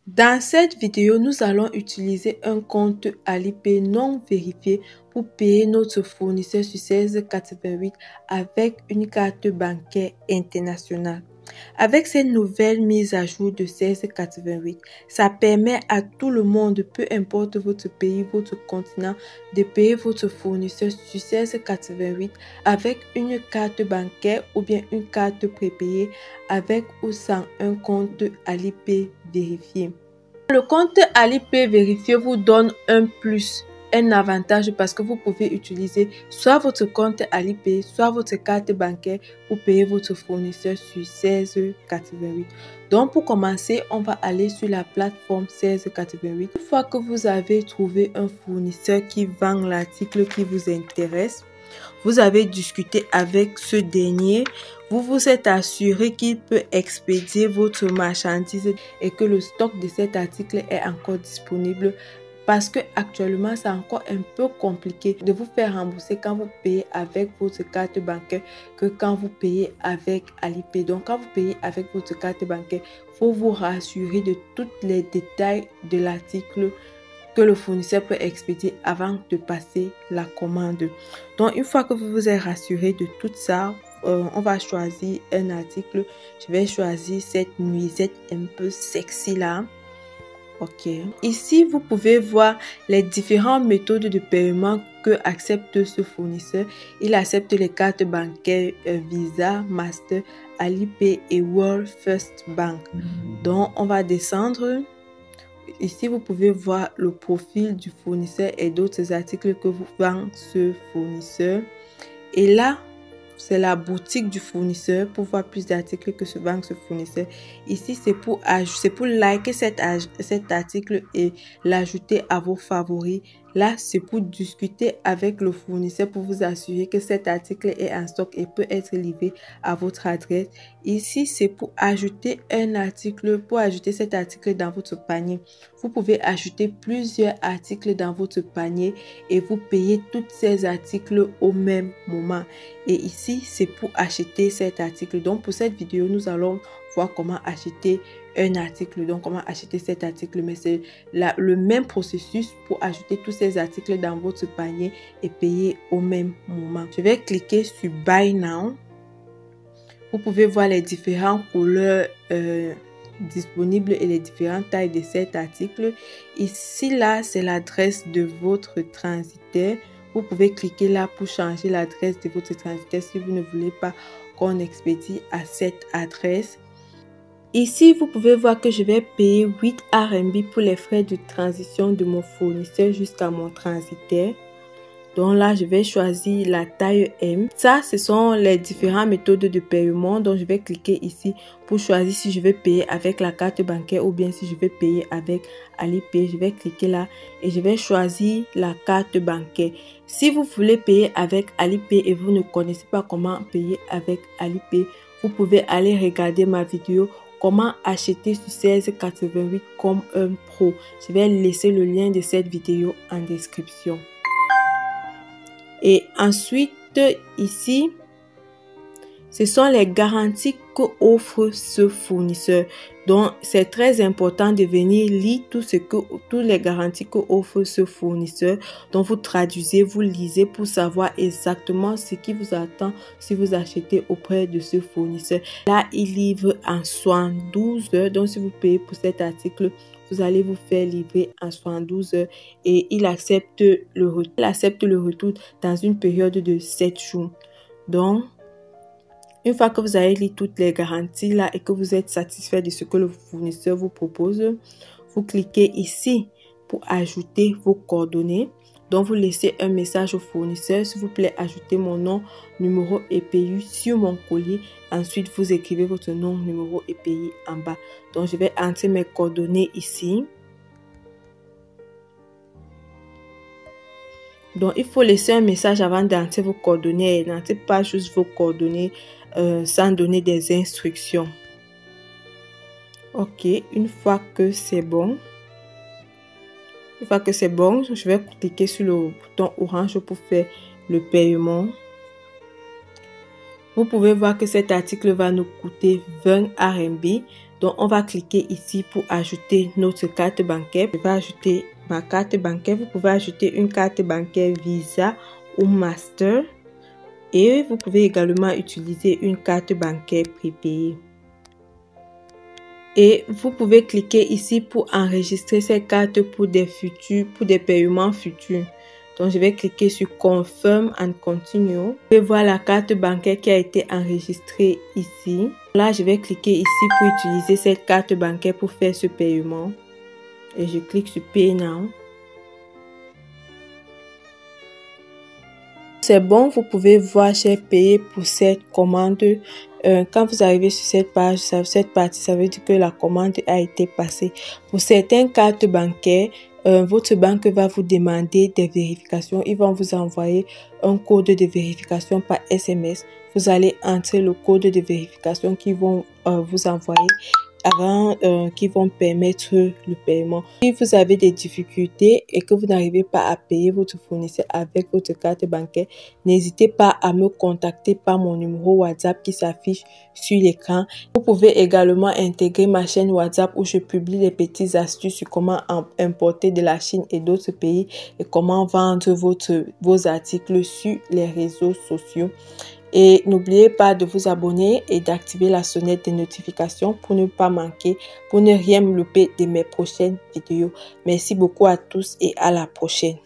Dans cette vidéo, nous allons utiliser un compte Alipay non vérifié pour payer notre fournisseur sur 1688 avec une carte bancaire internationale. Avec cette nouvelle mise à jour de 1688, ça permet à tout le monde, peu importe votre pays, votre continent, de payer votre fournisseur sur 1688 avec une carte bancaire ou bien une carte prépayée avec ou sans un compte Alipay vérifié. Le compte Alipay vérifié vous donne un avantage parce que vous pouvez utiliser soit votre compte Alipay, soit votre carte bancaire pour payer votre fournisseur sur 1688. Donc pour commencer, on va aller sur la plateforme 1688. Une fois que vous avez trouvé un fournisseur qui vend l'article qui vous intéresse, vous avez discuté avec ce dernier, vous vous êtes assuré qu'il peut expédier votre marchandise et que le stock de cet article est encore disponible parce que actuellement c'est encore un peu compliqué de vous faire rembourser quand vous payez avec votre carte bancaire que quand vous payez avec Alipay. Donc quand vous payez avec votre carte bancaire, il faut vous rassurer de tous les détails de l'article que le fournisseur peut expédier avant de passer la commande. Donc, une fois que vous vous êtes rassuré de tout ça, on va choisir un article. Je vais choisir cette nuisette un peu sexy là. Ok. Ici, vous pouvez voir les différentes méthodes de paiement que accepte ce fournisseur. Il accepte les cartes bancaires Visa, Master, Alipay et World First Bank. Donc, on va descendre. Ici, vous pouvez voir le profil du fournisseur et d'autres articles que vous vend ce fournisseur. Et là, c'est la boutique du fournisseur pour voir plus d'articles que se vend ce fournisseur. Ici, c'est pour liker cet article et l'ajouter à vos favoris. Là, c'est pour discuter avec le fournisseur pour vous assurer que cet article est en stock et peut être livré à votre adresse. Ici, c'est pour ajouter un article, pour ajouter cet article dans votre panier. Vous pouvez ajouter plusieurs articles dans votre panier et vous payez tous ces articles au même moment. Et ici, c'est pour acheter cet article. Donc, pour cette vidéo, nous allons voir comment acheter un article. Donc, comment acheter cet article. Mais c'est le même processus pour ajouter tous ces articles dans votre panier et payer au même moment. Je vais cliquer sur Buy Now. Vous pouvez voir les différentes couleurs disponibles et les différentes tailles de cet article. Ici, là, c'est l'adresse de votre transitaire. Vous pouvez cliquer là pour changer l'adresse de votre transitaire si vous ne voulez pas qu'on expédie à cette adresse. Ici, vous pouvez voir que je vais payer 8 RMB pour les frais de transition de mon fournisseur jusqu'à mon transitaire. Donc là, je vais choisir la taille M. Ça, ce sont les différentes méthodes de paiement. Donc, je vais cliquer ici pour choisir si je vais payer avec la carte bancaire ou bien si je vais payer avec Alipay. Je vais cliquer là et je vais choisir la carte bancaire. Si vous voulez payer avec Alipay et vous ne connaissez pas comment payer avec Alipay, vous pouvez aller regarder ma vidéo comment acheter sur 1688 comme un pro. Je vais laisser le lien de cette vidéo en description. Et ensuite, ici, ce sont les garanties qu'offre ce fournisseur. Donc, c'est très important de venir lire toutes les garanties qu'offre ce fournisseur. Donc, vous traduisez, vous lisez pour savoir exactement ce qui vous attend si vous achetez auprès de ce fournisseur. Là, il livre en 72 heures. Donc, si vous payez pour cet article, vous allez vous faire livrer en 72 heures et il accepte le retour dans une période de 7 jours. Donc, une fois que vous avez lu toutes les garanties là et que vous êtes satisfait de ce que le fournisseur vous propose, vous cliquez ici pour ajouter vos coordonnées. Donc, vous laissez un message au fournisseur. S'il vous plaît, ajoutez mon nom, numéro et pays sur mon colis. Ensuite, vous écrivez votre nom, numéro et pays en bas. Donc, je vais entrer mes coordonnées ici. Donc, il faut laisser un message avant d'entrer vos coordonnées. N'entrez pas juste vos coordonnées sans donner des instructions. Ok, une fois que c'est bon, je vais cliquer sur le bouton orange pour faire le paiement. Vous pouvez voir que cet article va nous coûter 20 RMB. Donc, on va cliquer ici pour ajouter notre carte bancaire. Je vais ajouter ma carte bancaire. Vous pouvez ajouter une carte bancaire Visa ou Master. Et vous pouvez également utiliser une carte bancaire prépayée. Et vous pouvez cliquer ici pour enregistrer cette carte pour des paiements futurs. Donc, je vais cliquer sur Confirm and Continue. Vous pouvez voir la carte bancaire qui a été enregistrée ici. Là, je vais cliquer ici pour utiliser cette carte bancaire pour faire ce paiement. Et je clique sur Pay Now. C'est bon, vous pouvez voir j'ai payé pour cette commande. Quand vous arrivez sur cette page, cette partie, ça veut dire que la commande a été passée. Pour certaines cartes bancaires, votre banque va vous demander des vérifications. Ils vont vous envoyer un code de vérification par SMS. Vous allez entrer le code de vérification qu'ils vont vous envoyer avant qui vont permettre le paiement. Si vous avez des difficultés et que vous n'arrivez pas à payer votre fournisseur avec votre carte bancaire, n'hésitez pas à me contacter par mon numéro WhatsApp qui s'affiche sur l'écran. Vous pouvez également intégrer ma chaîne WhatsApp où je publie des petites astuces sur comment importer de la Chine et d'autres pays et comment vendre vos articles sur les réseaux sociaux. Et n'oubliez pas de vous abonner et d'activer la sonnette des notifications pour ne pas manquer, pour ne rien louper de mes prochaines vidéos. Merci beaucoup à tous et à la prochaine.